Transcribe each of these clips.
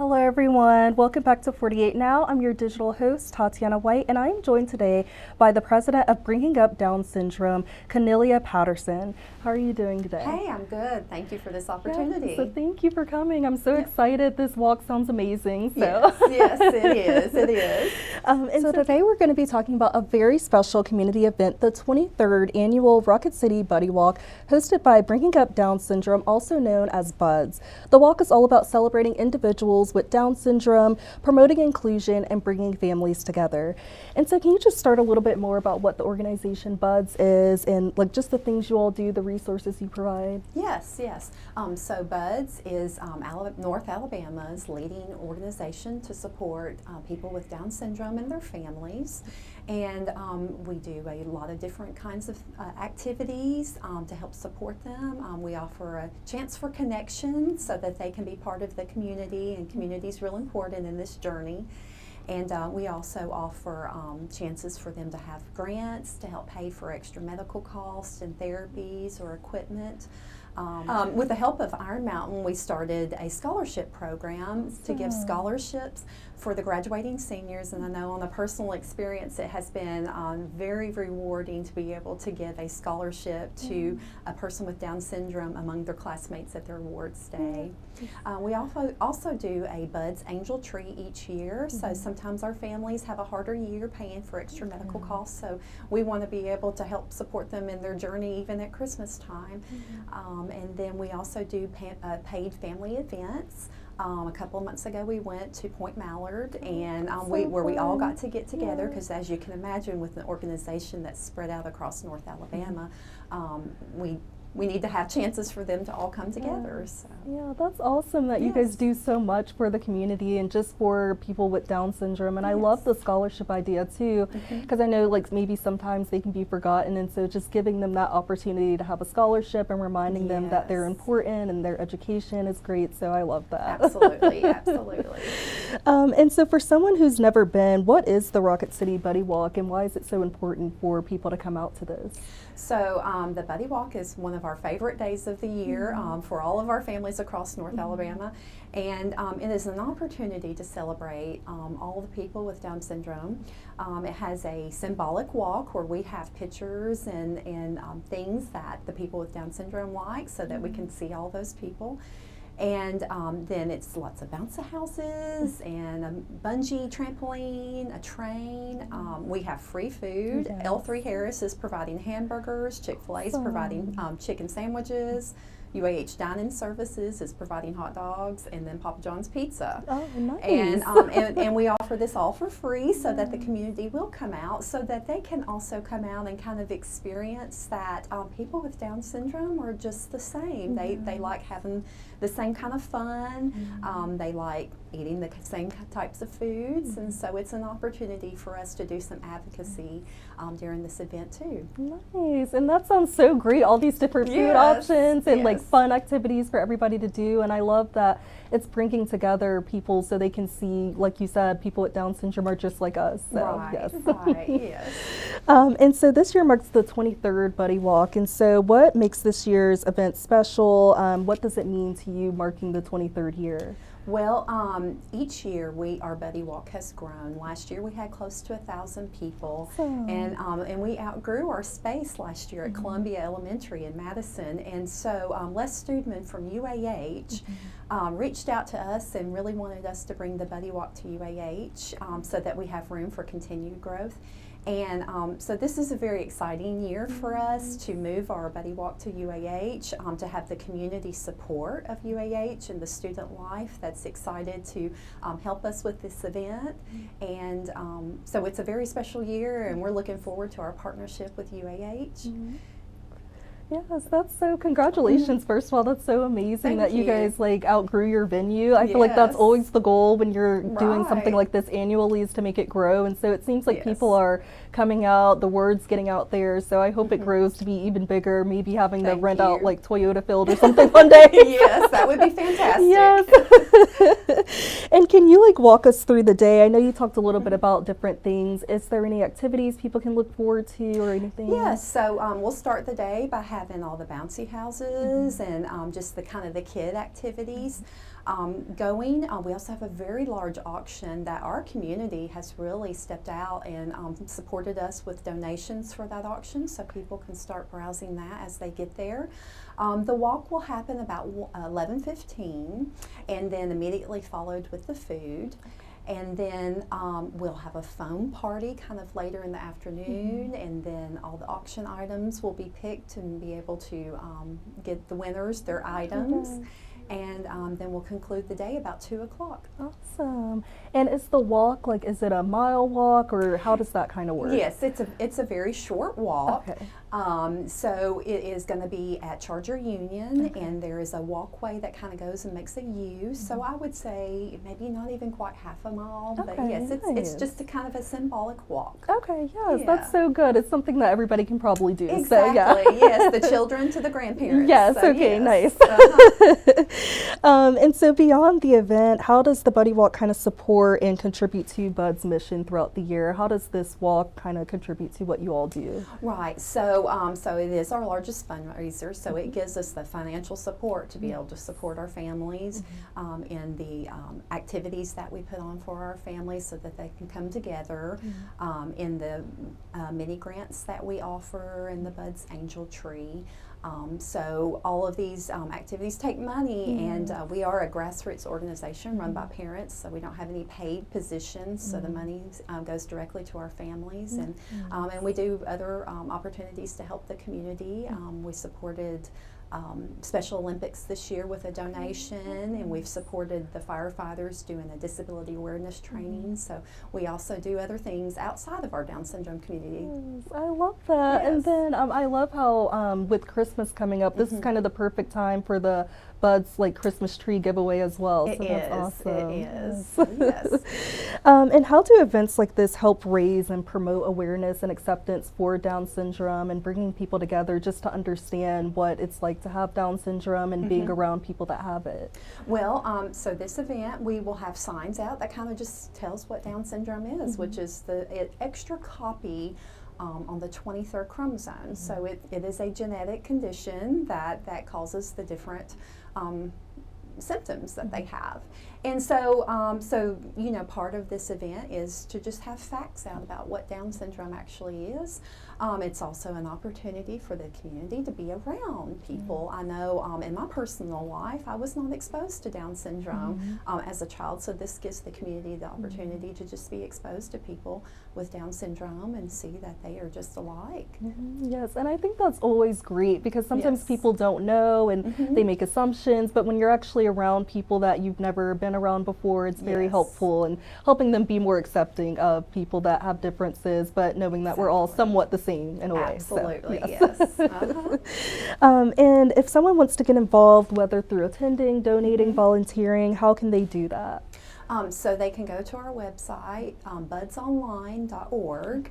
Hello everyone, welcome back to 48 Now. I'm your digital host, Tatiana White, and I am joined today by the president of Bringing Up Down Syndrome, Cornelia Patterson. How are you doing today? Hey, I'm good. Thank you for this opportunity. So thank you for coming. I'm so excited. This walk sounds amazing. Yes, it is. It is. So today we're going to be talking about a very special community event, the 23rd Annual Rocket City Buddy Walk, hosted by Bringing Up Down Syndrome, also known as BUDS. The walk is all about celebrating individuals with Down syndrome, promoting inclusion, and bringing families together. And so can you just start a little bit more about what the organization BUDS is and like just the things you all do, the resources you provide? Yes. So BUDS is North Alabama's leading organization to support people with Down syndrome and their families. And we do a lot of different kinds of activities to help support them. We offer a chance for connection so that they can be part of the community, and community is real important in this journey. And we also offer chances for them to have grants to help pay for extra medical costs and therapies or equipment. With the help of Iron Mountain, we started a scholarship program to give scholarships for the graduating seniors, and I know on a personal experience it has been very rewarding to be able to give a scholarship to a person with Down syndrome among their classmates at their awards day. We also do a BUDS Angel Tree each year, so sometimes our families have a harder year paying for extra medical costs, so we want to be able to help support them in their journey even at Christmas time. And then we also do paid family events. A couple of months ago we went to Point Mallard, and where we all got to get together, because as you can imagine with an organization that's spread out across North Alabama, we need to have chances for them to all come together. So. Yeah, that's awesome that you guys do so much for the community and just for people with Down syndrome. And I love the scholarship idea too, because I know like maybe sometimes they can be forgotten, and so just giving them that opportunity to have a scholarship and reminding them that they're important and their education is great. So I love that. Absolutely. And so for someone who's never been, what is the Rocket City Buddy Walk, and why is it so important for people to come out to this? So the Buddy Walk is one of our favorite days of the year for all of our families across North Alabama, and it is an opportunity to celebrate all the people with Down syndrome. It has a symbolic walk where we have pictures and things that the people with Down syndrome like, so that we can see all those people. And then it's lots of bouncy houses and a bungee trampoline, a train. We have free food. L3 Harris is providing hamburgers. Chick-fil-A is providing chicken sandwiches. UAH Dining Services is providing hot dogs, and then Papa John's Pizza. Oh, nice. And we offer this all for free so that the community will come out, so that they can also come out and kind of experience that people with Down syndrome are just the same. They like having the same kind of fun. They like eating the same types of foods, and so it's an opportunity for us to do some advocacy during this event too. Nice, and that sounds so great, all these different food options and like fun activities for everybody to do, and I love that it's bringing together people so they can see, like you said, people with Down syndrome are just like us. So, Right. And so this year marks the 23rd Buddy Walk, and so what makes this year's event special? What does it mean to you marking the 23rd year? Well, each year our Buddy Walk has grown. Last year we had close to 1,000 people, and we outgrew our space last year at Columbia Elementary in Madison, and so Les Studman from UAH reached out to us and really wanted us to bring the Buddy Walk to UAH so that we have room for continued growth. And so this is a very exciting year for us to move our Buddy Walk to UAH, to have the community support of UAH and the student life that's excited to help us with this event. And so it's a very special year, and we're looking forward to our partnership with UAH. Yes, that's so, congratulations first of all, that's so amazing that you guys like outgrew your venue. I feel like that's always the goal when you're doing something like this annually, is to make it grow, and so it seems like people are coming out, the word's getting out there, so I hope it grows to be even bigger, maybe having to rent out like Toyota Field or something one day. Yes, that would be fantastic. Yes. And can you like walk us through the day? I know you talked a little bit about different things. Is there any activities people can look forward to or anything? Yes, so we'll start the day by having all the bouncy houses and just the kind of the kid activities. We also have a very large auction that our community has really stepped out and supported us with donations for that auction, so people can start browsing that as they get there. The walk will happen about 11:15, and then immediately followed with the food. And then we'll have a foam party kind of later in the afternoon, and then all the auction items will be picked and be able to get the winners their items. And then we'll conclude the day about 2 o'clock. Awesome. And is the walk, like, is it a mile walk, or how does that kind of work? Yes, it's a very short walk. Okay. So it is going to be at Charger Union, and there is a walkway that kind of goes and makes a U. So I would say maybe not even quite half a mile, but yes, it's just a kind of a symbolic walk. Okay, yes, that's so good. It's something that everybody can probably do. Exactly, So, yeah. yes, the children to the grandparents. Yes, so, okay, yes. nice. And so beyond the event, how does the Buddy Walk kind of support and contribute to Bud's mission throughout the year? How does this walk kind of contribute to what you all do? Right, so it is our largest fundraiser, so it gives us the financial support to be able to support our families in the activities that we put on for our families so that they can come together, in the mini grants that we offer in the Bud's Angel Tree. So all of these activities take money, and we are a grassroots organization run by parents, so we don't have any paid positions, so the money goes directly to our families, and we do other opportunities to help the community. We supported Special Olympics this year with a donation, and we've supported the firefighters doing a disability awareness training, so we also do other things outside of our Down syndrome community. Yes, I love that. Yes. And then I love how with Christmas coming up, this is kind of the perfect time for the Bud's like Christmas tree giveaway as well. So that's awesome. It is. Yes. And how do events like this help raise and promote awareness and acceptance for Down syndrome and bringing people together just to understand what it's like to have Down syndrome and being around people that have it? Well, so this event, we will have signs out that kind of just tells what Down syndrome is, which is the extra copy on the 23rd chromosome. So it is a genetic condition that causes the different symptoms that they have. And so, part of this event is to just have facts out about what Down syndrome actually is. It's also an opportunity for the community to be around people. I know in my personal life, I was not exposed to Down syndrome as a child, so this gives the community the opportunity to just be exposed to people with Down syndrome and see that they are just alike. Yes, and I think that's always great because sometimes people don't know and they make assumptions, but when you're actually around people that you've never been around before, it's very helpful in helping them be more accepting of people that have differences, but knowing that we're all somewhat the same in a way. Absolutely, so, yes. And if someone wants to get involved, whether through attending, donating, volunteering, how can they do that? So they can go to our website, budsonline.org.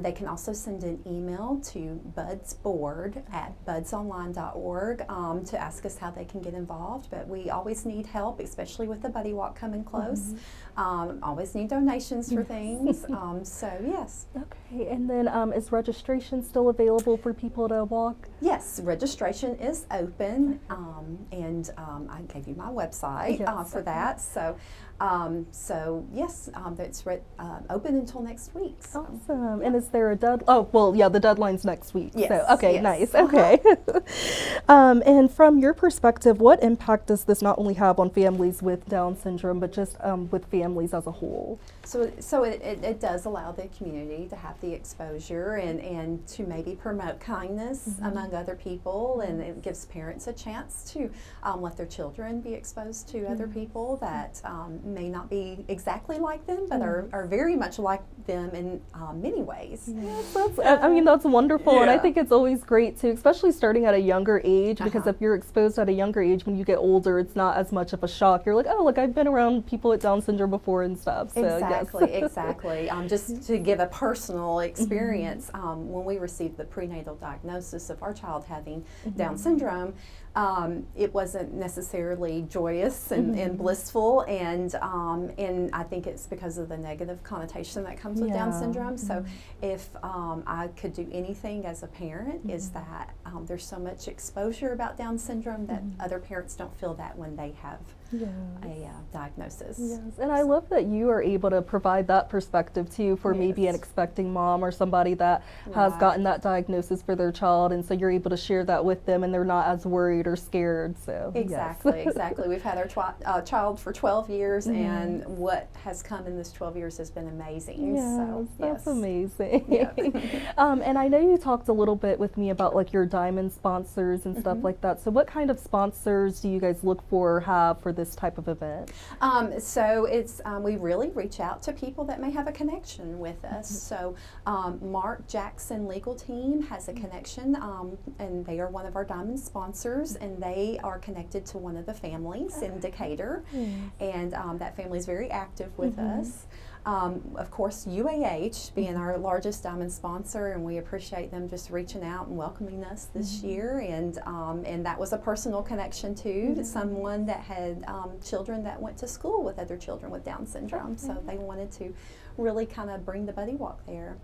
They can also send an email to budsboard@budsonline.org to ask us how they can get involved. But we always need help, especially with the Buddy Walk coming close. Always need donations for things. So yes. Okay, and then is registration still available for people to walk? Yes, registration is open, and I gave you my website for that. So, yes, it's open until next week. So. Awesome. And is there a deadline? Oh, well, yeah, the deadline's next week. Yes. So, okay, nice. Okay. And from your perspective, what impact does this not only have on families with Down syndrome, but just with families as a whole? So it does allow the community to have the exposure and to maybe promote kindness among other people, and it gives parents a chance to let their children be exposed to other people that may not be exactly like them, but are very much like them in many ways. Yes, I mean, that's wonderful, and I think it's always great too, especially starting at a younger age, because if you're exposed at a younger age, when you get older, it's not as much of a shock. You're like, oh, look, I've been around people with Down syndrome before and stuff. So, Exactly. Just to give a personal experience, when we received the prenatal diagnosis of our child having Down syndrome, it wasn't necessarily joyous and blissful, and I think it's because of the negative connotation that comes with Down syndrome. So if I could do anything as a parent, is that there's so much exposure about Down syndrome that other parents don't feel that when they have diagnosis. Yes, and I love that you are able to provide that perspective too for maybe an expecting mom or somebody that has gotten that diagnosis for their child, and so you're able to share that with them and they're not as worried or scared. So exactly. We've had our child for 12 years and what has come in this 12 years has been amazing. Yes, so, that's amazing. Yeah. And I know you talked a little bit with me about like your diamond sponsors and stuff like that. So what kind of sponsors do you guys look for or have for this type of event? So it's we really reach out to people that may have a connection with us. So Mark Jackson Legal Team has a connection, and they are one of our diamond sponsors, and they are connected to one of the families in Decatur, and that family is very active with us. Of course, UAH being our largest diamond sponsor, and we appreciate them just reaching out and welcoming us this year. And that was a personal connection too, to someone that had children that went to school with other children with Down syndrome. So they wanted to really kind of bring the Buddy Walk there.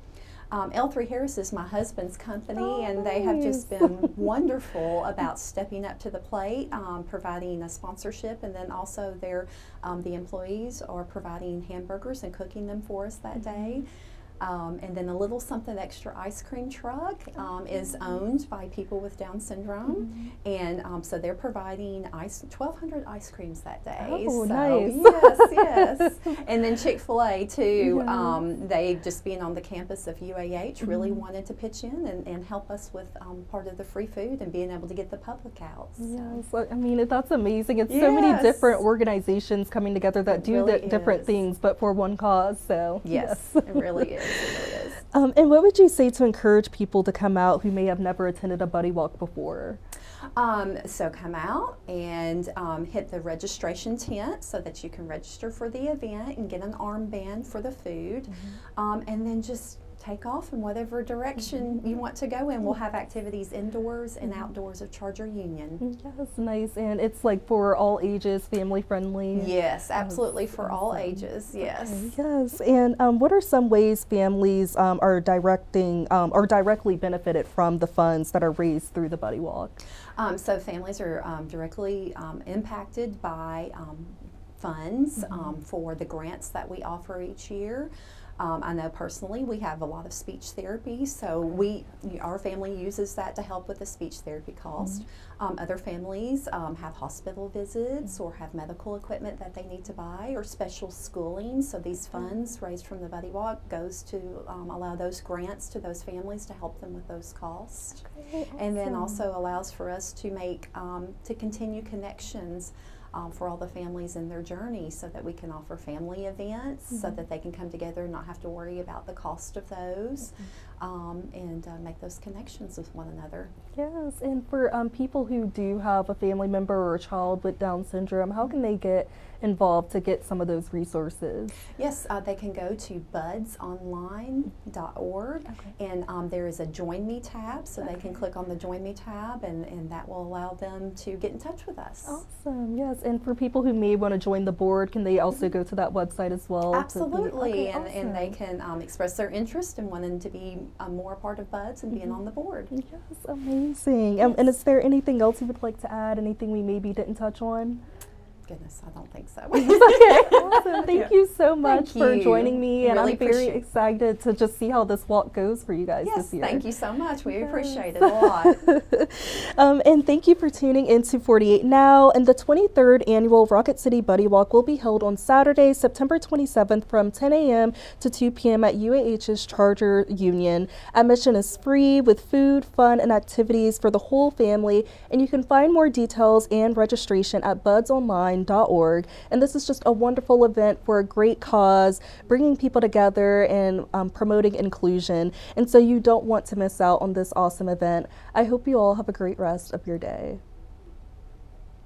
L3 Harris is my husband's company, and they have just been wonderful about stepping up to the plate, providing a sponsorship, and then also the employees are providing hamburgers and cooking them for us that day. And then a little something extra ice cream truck is owned by people with Down syndrome, and so they're providing 1,200 ice creams that day. Oh, so, nice! Yes. And then Chick-fil-A too. They just being on the campus of UAH really wanted to pitch in and help us with part of the free food and being able to get the public out. So. Yes, I mean that's amazing. It's so many different organizations coming together that do really different things, but for one cause. So yes. It really is. And what would you say to encourage people to come out who may have never attended a Buddy Walk before? So come out and hit the registration tent so that you can register for the event and get an armband for the food, and then just take off in whatever direction you want to go in. We'll have activities indoors and outdoors of Charger Union. Yes, nice. And it's like for all ages, family friendly. Yes, absolutely, for all ages, yes. Okay, yes, and what are some ways families are directing or directly benefited from the funds that are raised through the Buddy Walk? So families are directly impacted by funds for the grants that we offer each year. I know personally we have a lot of speech therapy, so our family uses that to help with the speech therapy cost. Other families have hospital visits or have medical equipment that they need to buy, or special schooling, so these funds raised from the Buddy Walk goes to allow those grants to those families to help them with those costs. Okay, awesome. And then also allows for us to make to continue connections for all the families in their journey, so that we can offer family events so that they can come together and not have to worry about the cost of those, and make those connections with one another. Yes, and for people who do have a family member or a child with Down syndrome, how can they get involved to get some of those resources? Yes, they can go to budsonline.org, and there is a Join Me tab, so they can click on the Join Me tab, and that will allow them to get in touch with us. Awesome, yes. And for people who may want to join the board, can they also go to that website as well? Absolutely, and they can express their interest in wanting to be more a part of Buds and being on the board. Yes, amazing. Yes. And is there anything else you would like to add? Anything we maybe didn't touch on? Goodness, I don't think so. Okay, awesome. Thank you so much for joining me, and really I'm very excited to just see how this walk goes for you guys this year. Thank you so much. We appreciate it a lot. And thank you for tuning into 48 Now. And the 23rd annual Rocket City Buddy Walk will be held on Saturday, September 27th from 10 a.m. to 2 p.m. at UAH's Charger Union. Admission is free with food, fun, and activities for the whole family. And you can find more details and registration at budsonline.org. And this is just a wonderful event for a great cause, bringing people together and promoting inclusion. And so you don't want to miss out on this awesome event. I hope you all have a great rest of your day.